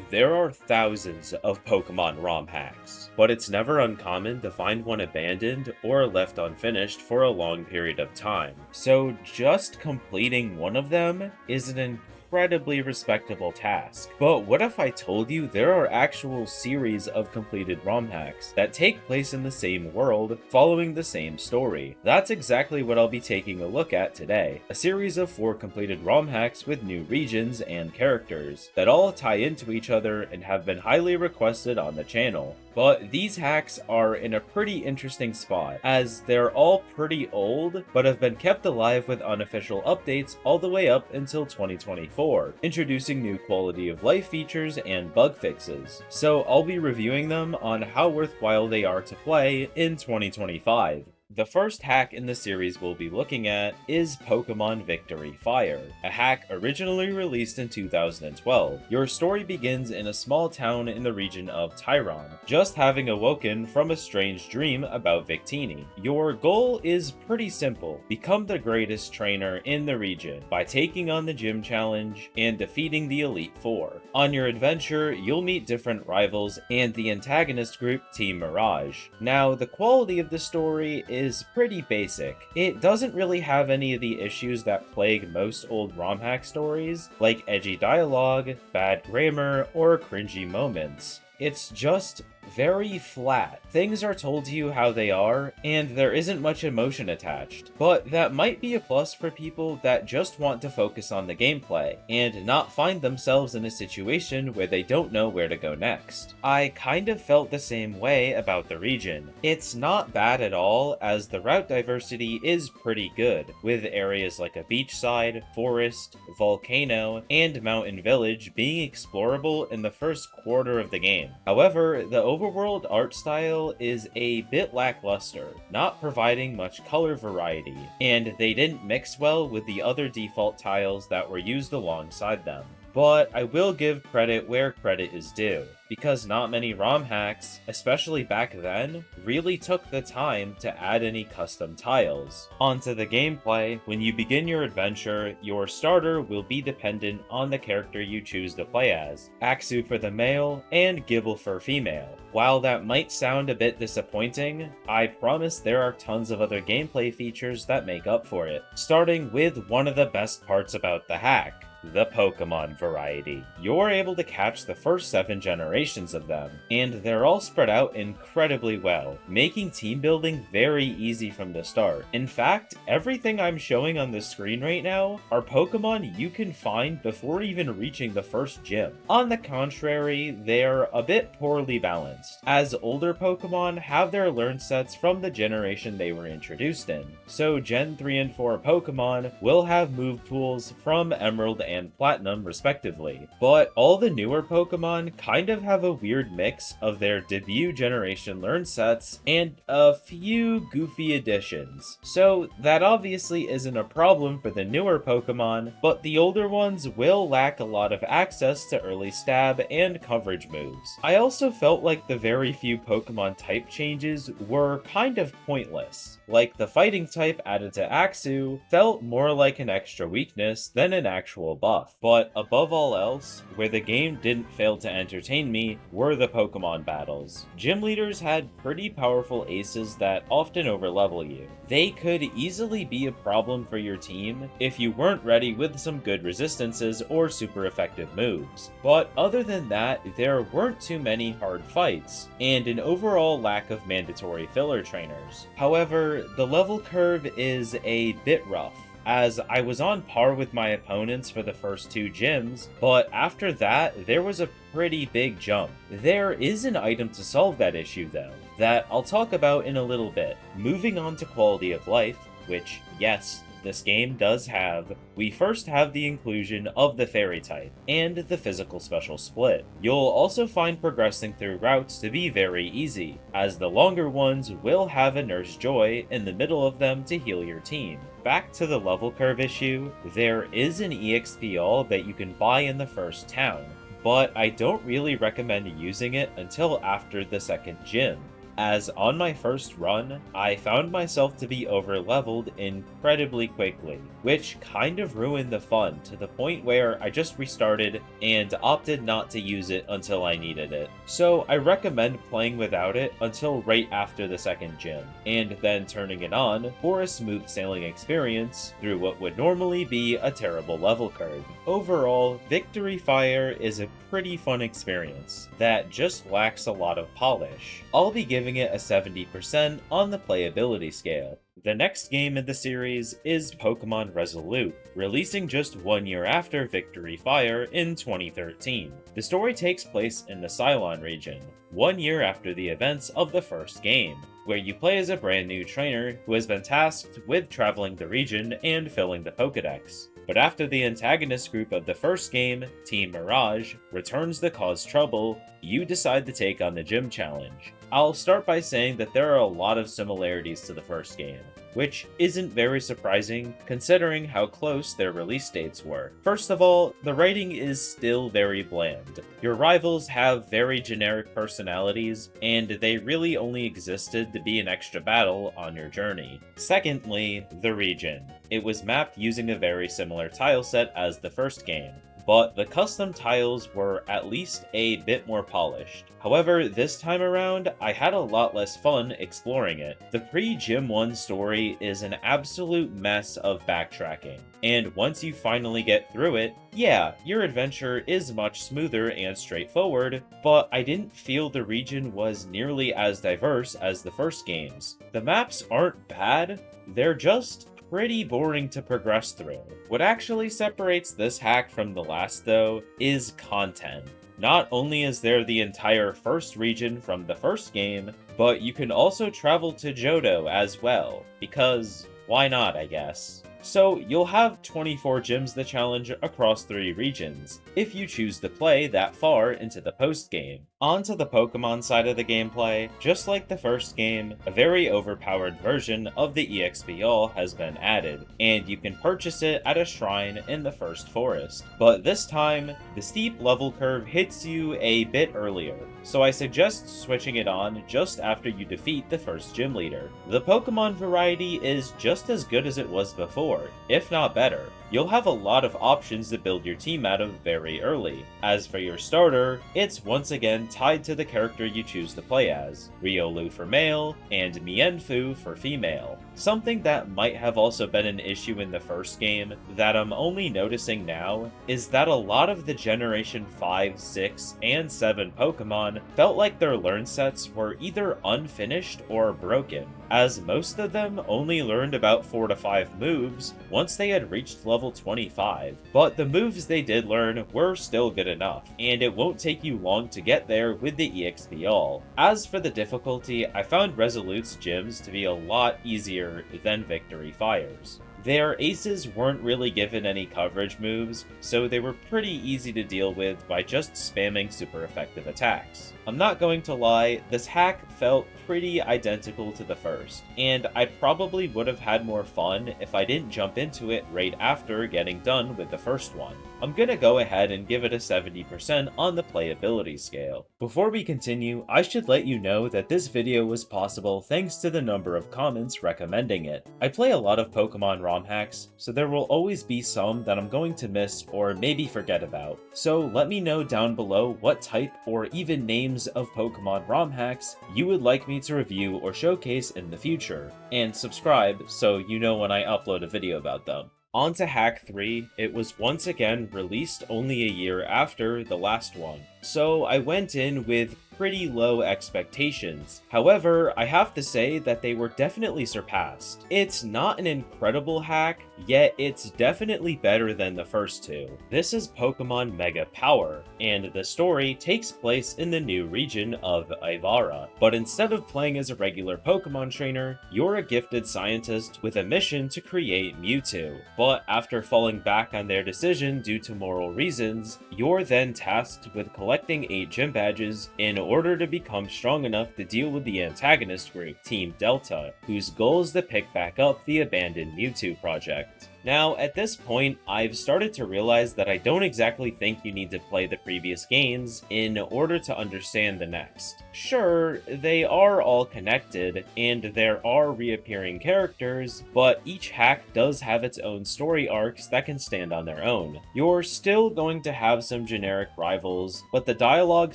There are thousands of Pokemon ROM hacks, but it's never uncommon to find one abandoned or left unfinished for a long period of time. So just completing one of them is an incredibly respectable task. But what if I told you there are actual series of completed ROM hacks that take place in the same world, following the same story? That's exactly what I'll be taking a look at today. A series of 4 completed ROM hacks with new regions and characters that all tie into each other and have been highly requested on the channel. But these hacks are in a pretty interesting spot, as they're all pretty old, but have been kept alive with unofficial updates all the way up until 2024, introducing new quality of life features and bug fixes. So I'll be reviewing them on how worthwhile they are to play in 2025. The first hack in the series we'll be looking at is Pokemon Victory Fire, a hack originally released in 2012. Your story begins in a small town in the region of Tyron, just having awoken from a strange dream about Victini. Your goal is pretty simple: become the greatest trainer in the region by taking on the gym challenge and defeating the Elite Four. On your adventure, you'll meet different rivals and the antagonist group Team Mirage. Now, the quality of the story is pretty basic. It doesn't really have any of the issues that plague most old ROM hack stories, like edgy dialogue, bad grammar, or cringy moments. It's just very flat. Things are told to you how they are, and there isn't much emotion attached. But that might be a plus for people that just want to focus on the gameplay, and not find themselves in a situation where they don't know where to go next. I kind of felt the same way about the region. It's not bad at all, as the route diversity is pretty good, with areas like a beachside, forest, volcano, and mountain village being explorable in the first quarter of the game. However, the overworld art style is a bit lackluster, not providing much color variety, and they didn't mix well with the other default tiles that were used alongside them. But I will give credit where credit is due, because not many ROM hacks, especially back then, really took the time to add any custom tiles. Onto the gameplay, when you begin your adventure, your starter will be dependent on the character you choose to play as, Axu for the male and Gible for female. While that might sound a bit disappointing, I promise there are tons of other gameplay features that make up for it, starting with one of the best parts about the hack: the Pokemon variety. You're able to catch the first 7 generations of them, and they're all spread out incredibly well, making team building very easy from the start. In fact, everything I'm showing on the screen right now are Pokemon you can find before even reaching the first gym. On the contrary, they're a bit poorly balanced, as older Pokemon have their learn sets from the generation they were introduced in. So Gen 3 and 4 Pokemon will have move pools from Emerald and Platinum respectively, but all the newer Pokemon kind of have a weird mix of their debut generation learn sets and a few goofy additions. So that obviously isn't a problem for the newer Pokemon, but the older ones will lack a lot of access to early stab and coverage moves. I also felt like the very few Pokemon type changes were kind of pointless. Like the fighting type added to Axu felt more like an extra weakness than an actual buff. But above all else, where the game didn't fail to entertain me were the Pokemon battles. Gym leaders had pretty powerful aces that often overlevel you. They could easily be a problem for your team if you weren't ready with some good resistances or super effective moves. But other than that, there weren't too many hard fights, and an overall lack of mandatory filler trainers. However, the level curve is a bit rough, as I was on par with my opponents for the first 2 gyms, but after that, there was a pretty big jump. There is an item to solve that issue though, that I'll talk about in a little bit. Moving on to quality of life, which, yes, this game does have, we first have the inclusion of the fairy type, and the physical special split. You'll also find progressing through routes to be very easy, as the longer ones will have a Nurse Joy in the middle of them to heal your team. Back to the level curve issue, there is an EXP all that you can buy in the first town, but I don't really recommend using it until after the second gym. as on my first run, I found myself to be overleveled incredibly quickly, which kind of ruined the fun to the point where I just restarted and opted not to use it until I needed it. So I recommend playing without it until right after the second gym, and then turning it on for a smooth sailing experience through what would normally be a terrible level curve. Overall, Victory Fire is a pretty fun experience that just lacks a lot of polish. I'll be giving it a 70% on the playability scale. The next game in the series is Pokemon Resolute, releasing just 1 year after Victory Fire in 2013. The story takes place in the Ceylon region, 1 year after the events of the first game, where you play as a brand new trainer who has been tasked with traveling the region and filling the Pokedex. But after the antagonist group of the first game, Team Mirage, returns to cause trouble, you decide to take on the gym challenge. I'll start by saying that there are a lot of similarities to the first game, which isn't very surprising considering how close their release dates were. First of all, the writing is still very bland. Your rivals have very generic personalities, and they really only existed to be an extra battle on your journey. Secondly, the region. It was mapped using a very similar tile set as the first game, but the custom tiles were at least a bit more polished. However, this time around, I had a lot less fun exploring it. The pre-Gym 1 story is an absolute mess of backtracking, and once you finally get through it, yeah, your adventure is much smoother and straightforward, but I didn't feel the region was nearly as diverse as the first games. The maps aren't bad, they're just pretty boring to progress through. What actually separates this hack from the last, though, is content. Not only is there the entire first region from the first game, but you can also travel to Johto as well, because why not, I guess. So you'll have 24 gyms to challenge across 3 regions, if you choose to play that far into the post-game. Onto the Pokemon side of the gameplay, just like the first game, a very overpowered version of the EXP All has been added, and you can purchase it at a shrine in the first forest. But this time, the steep level curve hits you a bit earlier, so I suggest switching it on just after you defeat the first gym leader. The Pokemon variety is just as good as it was before, if not better. You'll have a lot of options to build your team out of very early. As for your starter, it's once again tied to the character you choose to play as, Riolu for male, and Mienfoo for female. Something that might have also been an issue in the first game that I'm only noticing now is that a lot of the Generation 5, 6, and 7 Pokemon felt like their learn sets were either unfinished or broken, as most of them only learned about 4 to 5 moves once they had reached level 25. But the moves they did learn were still good enough, and it won't take you long to get there with the EXP All. As for the difficulty, I found Resolute's gyms to be a lot easier than Victory Fire's. Their aces weren't really given any coverage moves, so they were pretty easy to deal with by just spamming super effective attacks. I'm not going to lie, this hack felt pretty identical to the first, and I probably would have had more fun if I didn't jump into it right after getting done with the first one. I'm gonna go ahead and give it a 70% on the playability scale. Before we continue, I should let you know that this video was possible thanks to the number of comments recommending it. I play a lot of Pokemon ROM hacks, so there will always be some that I'm going to miss or maybe forget about. So let me know down below what type or even names of Pokemon ROM hacks you would like me to review or showcase in the future, and subscribe so you know when I upload a video about them. On to Hack 3, it was once again released only a year after the last one, so I went in with pretty low expectations. However, I have to say that they were definitely surpassed. It's not an incredible hack, yet it's definitely better than the first two. This is Pokemon Mega Power, and the story takes place in the new region of Ivara. But instead of playing as a regular Pokemon trainer, you're a gifted scientist with a mission to create Mewtwo. But after falling back on their decision due to moral reasons, you're then tasked with collecting 8 gym badges in order to become strong enough to deal with the antagonist group, Team Delta, whose goal is to pick back up the abandoned Mewtwo project. Now, at this point, I've started to realize that I don't exactly think you need to play the previous games in order to understand the next. Sure, they are all connected, and there are reappearing characters, but each hack does have its own story arcs that can stand on their own. You're still going to have some generic rivals, but the dialogue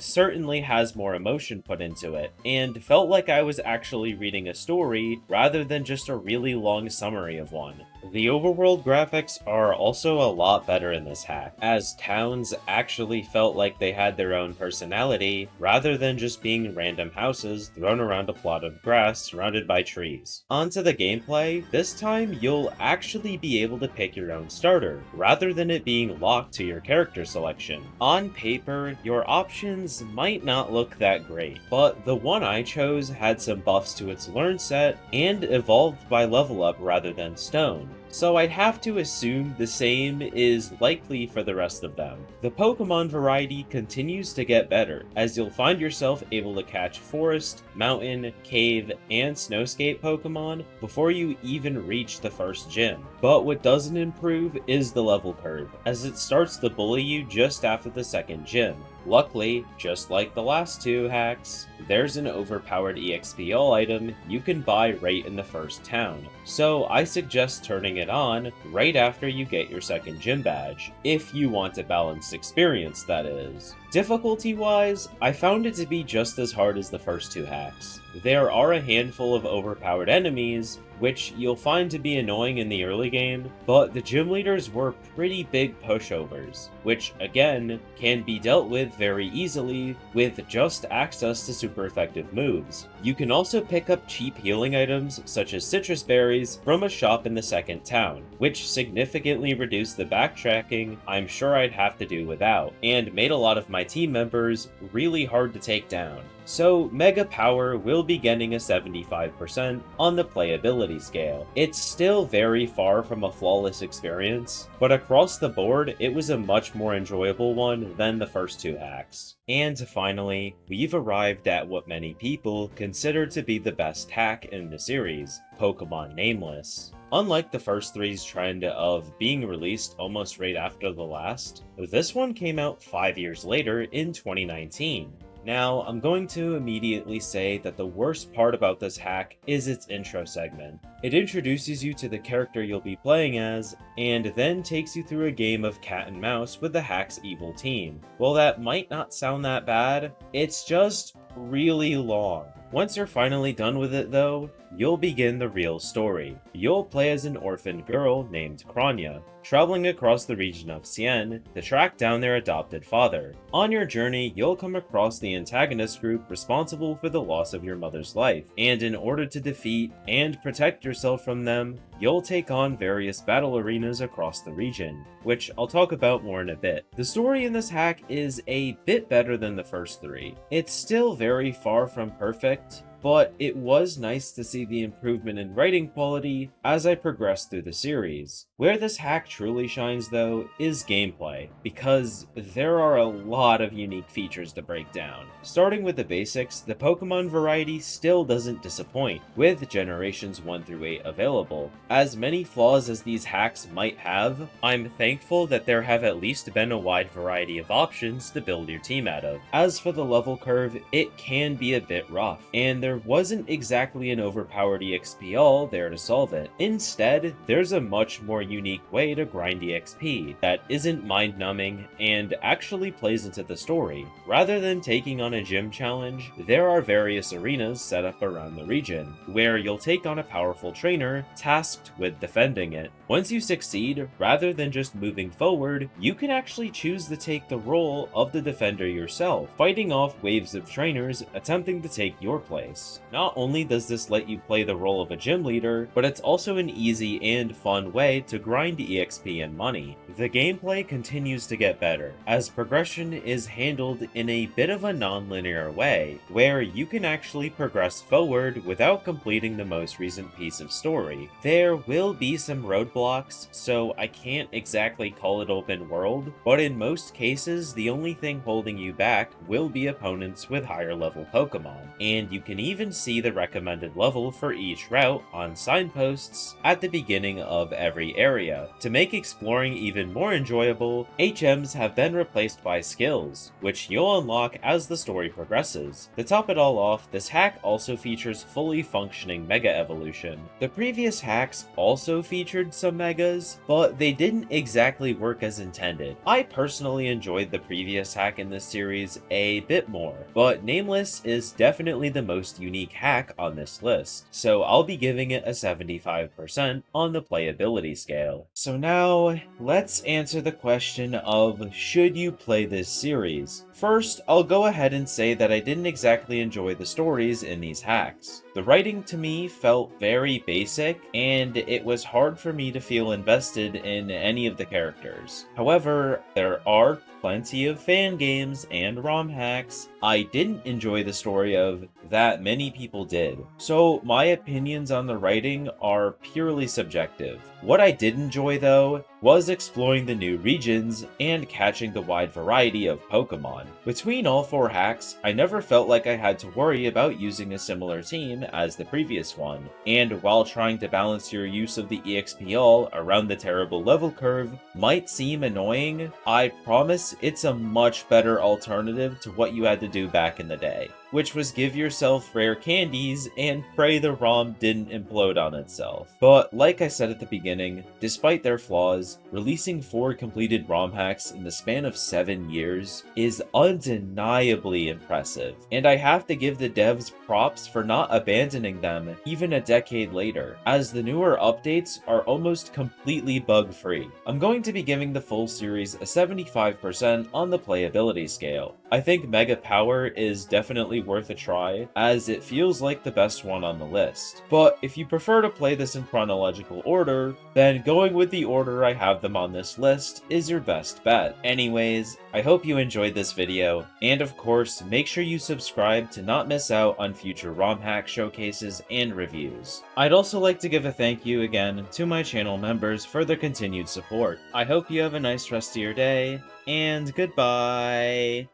certainly has more emotion put into it, and felt like I was actually reading a story rather than just a really long summary of one. The overworld graphics are also a lot better in this hack, as towns actually felt like they had their own personality, rather than just being random houses thrown around a plot of grass surrounded by trees. Onto the gameplay, this time you'll actually be able to pick your own starter, rather than it being locked to your character selection. On paper, your options might not look that great, but the one I chose had some buffs to its learn set, and evolved by level up rather than stone. So I'd have to assume the same is likely for the rest of them. The Pokemon variety continues to get better, as you'll find yourself able to catch forest, mountain, cave, and snowscape Pokemon before you even reach the first gym. But what doesn't improve is the level curve, as it starts to bully you just after the second gym. Luckily, just like the last two hacks, there's an overpowered EXP all item you can buy right in the first town, so I suggest turning it on right after you get your second gym badge, if you want a balanced experience, that is. Difficulty-wise, I found it to be just as hard as the first two hacks. There are a handful of overpowered enemies, which you'll find to be annoying in the early game, but the gym leaders were pretty big pushovers, which again, can be dealt with very easily with just access to super effective moves. You can also pick up cheap healing items such as citrus berries from a shop in the second town, which significantly reduced the backtracking I'm sure I'd have to do without, and made a lot of my team members really hard to take down. So Mega Power will be getting a 75% on the playability scale. It's still very far from a flawless experience, but across the board it was a much more enjoyable one than the first two hacks. And finally, we've arrived at what many people consider to be the best hack in the series, Pokemon Nameless. Unlike the first three's trend of being released almost right after the last, this one came out 5 years later in 2019. Now, I'm going to immediately say that the worst part about this hack is its intro segment. It introduces you to the character you'll be playing as, and then takes you through a game of cat and mouse with the hack's evil team. While that might not sound that bad, it's just really long. Once you're finally done with it though, you'll begin the real story. You'll play as an orphaned girl named Kranya, traveling across the region of Sien to track down their adopted father. On your journey, you'll come across the antagonist group responsible for the loss of your mother's life, and in order to defeat and protect yourself from them, you'll take on various battle arenas across the region, which I'll talk about more in a bit. The story in this hack is a bit better than the first three. It's still very far from perfect, but it was nice to see the improvement in writing quality as I progressed through the series. Where this hack truly shines though is gameplay, because there are a lot of unique features to break down. Starting with the basics, the Pokemon variety still doesn't disappoint, with generations 1 through 8 available. As many flaws as these hacks might have, I'm thankful that there have at least been a wide variety of options to build your team out of. As for the level curve, it can be a bit rough, and there wasn't exactly an overpowered EXP all there to solve it. Instead, there's a much more unique way to grind EXP that isn't mind-numbing and actually plays into the story. Rather than taking on a gym challenge, there are various arenas set up around the region, where you'll take on a powerful trainer tasked with defending it. Once you succeed, rather than just moving forward, you can actually choose to take the role of the defender yourself, fighting off waves of trainers attempting to take your place. Not only does this let you play the role of a gym leader, but it's also an easy and fun way to grind EXP and money. The gameplay continues to get better, as progression is handled in a bit of a non-linear way, where you can actually progress forward without completing the most recent piece of story. There will be some roadblocks, so I can't exactly call it open world, but in most cases, the only thing holding you back will be opponents with higher level Pokemon, and you can even see the recommended level for each route on signposts at the beginning of every area. To make exploring even more enjoyable, HMs have been replaced by skills, which you'll unlock as the story progresses. To top it all off, this hack also features fully functioning Mega Evolution. The previous hacks also featured some Megas, but they didn't exactly work as intended. I personally enjoyed the previous hack in this series a bit more, but Nameless is definitely the most unique hack on this list, so I'll be giving it a 75% on the playability scale. So now, let's answer the question of should you play this series? First, I'll go ahead and say that I didn't exactly enjoy the stories in these hacks. The writing to me felt very basic, and it was hard for me to feel invested in any of the characters. However, there are plenty of fan games and ROM hacks I didn't enjoy the story of that many people did. So my opinions on the writing are purely subjective. What I did enjoy though was exploring the new regions and catching the wide variety of Pokemon. Between all 4 hacks, I never felt like I had to worry about using a similar team as the previous one, and while trying to balance your use of the EXP all around the terrible level curve might seem annoying, I promise it's a much better alternative to what you had to do back in the day, which was give yourself rare candies and pray the ROM didn't implode on itself. But like I said at the beginning, despite their flaws, releasing 4 completed ROM hacks in the span of 7 years is undeniably impressive, and I have to give the devs props for not abandoning them even a decade later, as the newer updates are almost completely bug-free. I'm going to be giving the full series a 75% on the playability scale. I think Mega Power is definitely worth a try, as it feels like the best one on the list. But if you prefer to play this in chronological order, then going with the order I have them on this list is your best bet. Anyways, I hope you enjoyed this video, and of course, make sure you subscribe to not miss out on future ROM hack showcases and reviews. I'd also like to give a thank you again to my channel members for their continued support. I hope you have a nice rest of your day, and goodbye!